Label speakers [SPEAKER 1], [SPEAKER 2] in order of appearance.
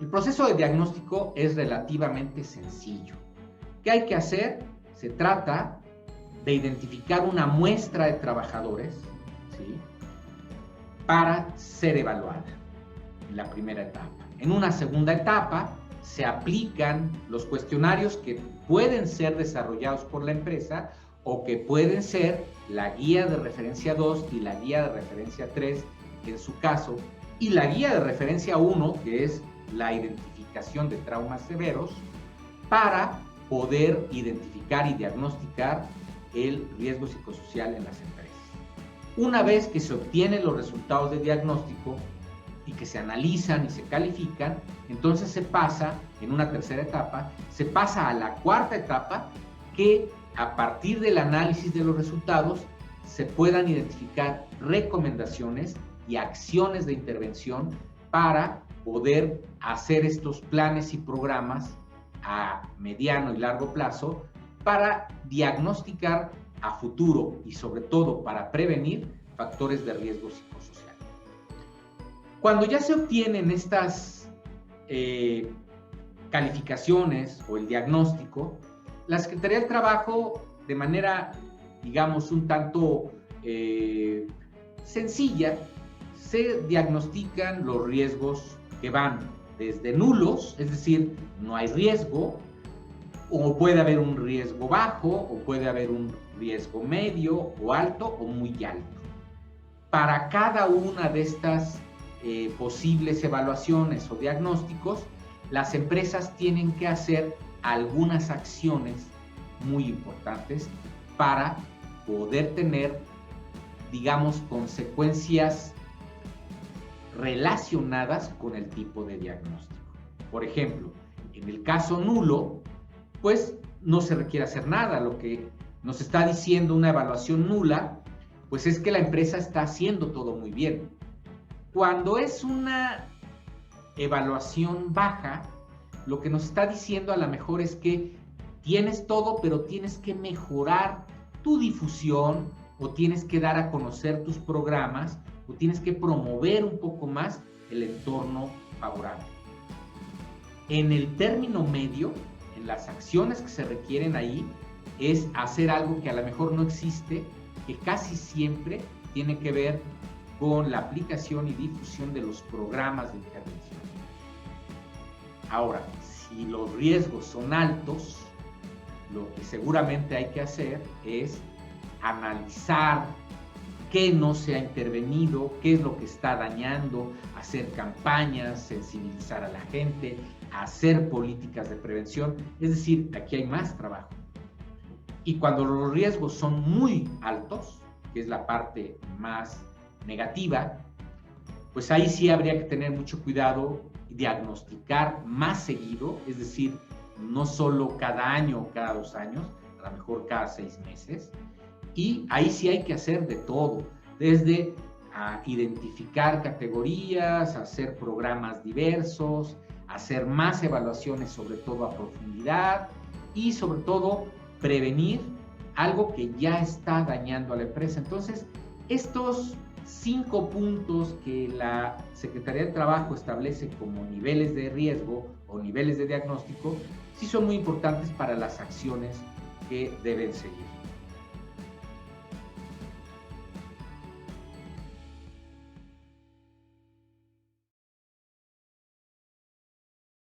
[SPEAKER 1] El proceso de diagnóstico es relativamente sencillo. ¿Qué hay que hacer? Se trata de identificar una muestra de trabajadores, ¿sí?, para ser evaluada en la primera etapa. En una segunda etapa se aplican los cuestionarios que pueden ser desarrollados por la empresa o que pueden ser la guía de referencia 2 y la guía de referencia 3 en su caso, y la guía de referencia 1, que es la identificación de traumas severos, para poder identificar y diagnosticar el riesgo psicosocial en las empresas. Una vez que se obtienen los resultados de diagnóstico y que se analizan y se califican, entonces se pasa, en una tercera etapa, se pasa a la cuarta etapa, que a partir del análisis de los resultados se puedan identificar recomendaciones y acciones de intervención para poder hacer estos planes y programas a mediano y largo plazo para diagnosticar a futuro y sobre todo para prevenir factores de riesgo psicosocial. Cuando ya se obtienen estas calificaciones o el diagnóstico, la Secretaría del Trabajo, de manera, digamos, un tanto sencilla, se diagnostican los riesgos que van desde nulos, es decir, no hay riesgo, o puede haber un riesgo bajo, o puede haber un riesgo medio, o alto, o muy alto. Para cada una de estas posibles evaluaciones o diagnósticos, las empresas tienen que hacer algunas acciones muy importantes para poder tener, digamos, consecuencias relacionadas con el tipo de diagnóstico. Por ejemplo, en el caso nulo, pues no se requiere hacer nada. Lo que nos está diciendo una evaluación nula, pues es que la empresa está haciendo todo muy bien. Cuando es una evaluación baja, lo que nos está diciendo a lo mejor es que tienes todo, pero tienes que mejorar tu difusión, o tienes que dar a conocer tus programas, o tienes que promover un poco más el entorno favorable. En el término medio, en las acciones que se requieren ahí, es hacer algo que a lo mejor no existe, que casi siempre tiene que ver con la aplicación y difusión de los programas de intervención. Ahora, si los riesgos son altos, lo que seguramente hay que hacer es analizar qué no se ha intervenido, qué es lo que está dañando, hacer campañas, sensibilizar a la gente, hacer políticas de prevención. Es decir, aquí hay más trabajo. Y cuando los riesgos son muy altos, que es la parte más negativa, pues ahí sí habría que tener mucho cuidado y diagnosticar más seguido, es decir, no solo cada año o cada 2 años, a lo mejor cada 6 meses, y ahí sí hay que hacer de todo, desde identificar categorías, hacer programas diversos, hacer más evaluaciones, sobre todo a profundidad, y sobre todo prevenir algo que ya está dañando a la empresa. Entonces, estos 5 puntos que la Secretaría del Trabajo establece como niveles de riesgo o niveles de diagnóstico, sí son muy importantes para las acciones que deben seguir.